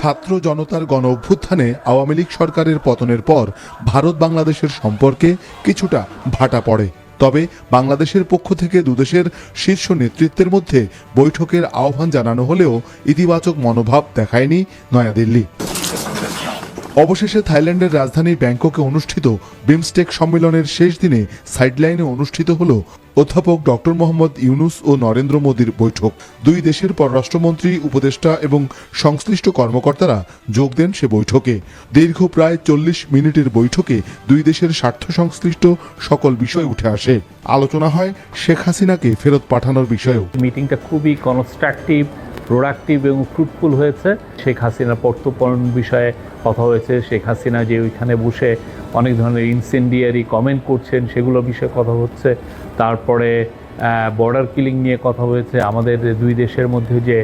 ছাত্র জনতার গণ অভ্যুত্থানে আওয়ামী লীগ সরকারের পতনের পর ভারত বাংলাদেশের সম্পর্কে কিছুটা ভাটা পড়ে। তবে বাংলাদেশের পক্ষ থেকে দুদেশের শীর্ষ নেতৃত্বের মধ্যে বৈঠকের আহ্বান জানানো হলেও ইতিবাচক মনোভাব দেখায়নি নয়াদিল্লি। অবশেষে থাইল্যান্ডের রাজধানী ব্যাংককে অনুষ্ঠিত বিমস্টেক সম্মেলনের শেষ দিনে সাইডলাইনে অনুষ্ঠিত হল অধ্যাপক ডক্টর মোহাম্মদ ইউনুস ও নরেন্দ্র মোদীর বৈঠক। দুই দেশের পররাষ্ট্রমন্ত্রী, উপদেষ্টা এবং সংশ্লিষ্ট কর্মকর্তারা যোগ দেন সে বৈঠকে। দীর্ঘ প্রায় 40 মিনিটের বৈঠকে দুই দেশের স্বার্থ সংশ্লিষ্ট সকল বিষয় উঠে আসে। আলোচনা হয় শেখ হাসিনাকে ফেরত পাঠানোর বিষয়েও। মিটিংটা খুবই কনস্ট্রাকটিভ, প্রোডাক্টিভ এবং ফ্রুটফুল হয়েছে। শেখ হাসিনার প্রত্যর্পণ বিষয়ে কথা হয়েছে। শেখ হাসিনা যে ওইখানে বসে অনেক ধরনের ইনসেন্ডিয়ারি কমেন্ট করছেন সেগুলোর বিষয়ে কথা হচ্ছে। তারপরে বর্ডার কিলিং নিয়ে কথা হয়েছে। আমাদের দুই দেশের মধ্যে যে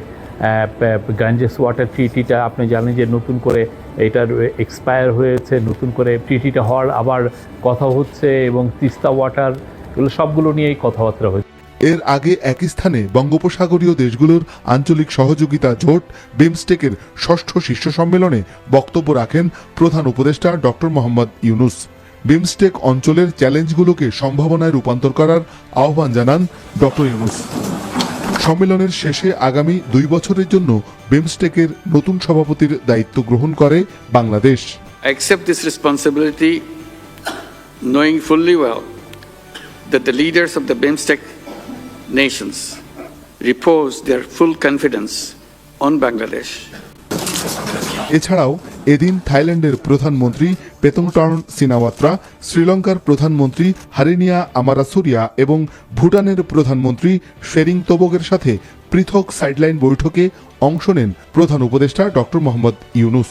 গাঞ্জেস ওয়াটার ট্রিটিটা আপনি জানেন যে নতুন করে এটার এক্সপায়ার হয়েছে, নতুন করে ট্রিটিটা হওয়ার আবার কথা হচ্ছে, এবং তিস্তা ওয়াটার, এগুলো সবগুলো নিয়েই কথাবার্তা হয়েছে। এর আগে একই স্থানে বঙ্গোপসাগরীয় দেশগুলোর আঞ্চলিক সহযোগিতা জোট বিমস্টেকের ৬ষ্ঠ শীর্ষ সম্মেলনে বক্তব্য রাখেন প্রধান উপদেষ্টা ডক্টর মোহাম্মদ ইউনুস। বিমস্টেক অঞ্চলের চ্যালেঞ্জগুলোকে সম্ভাবনায় রূপান্তর করার আহ্বান জানান ডক্টর ইউনুস। সম্মেলনের শেষে আগামী 2 বছরের জন্য বিমস্টেকের নতুন সভাপতির দায়িত্ব গ্রহণ করে Bangladesh. I accept this responsibility knowing fully well that the leaders of the BIMSTEC nations repose their full confidence on Bangladesh. এছাড়াও এদিন থাইল্যান্ডের প্রধানমন্ত্রী পেতংটার্ন সিনাওয়াত্রা, শ্রীলঙ্কার প্রধানমন্ত্রী হারিনিয়া আমারাসুরিয়া এবং ভুটানের প্রধানমন্ত্রী শেরিং তোবগের সাথে পৃথক সাইডলাইন বৈঠকে অংশ নেন প্রধান উপদেষ্টা ডক্টর মোহাম্মদ ইউনুস।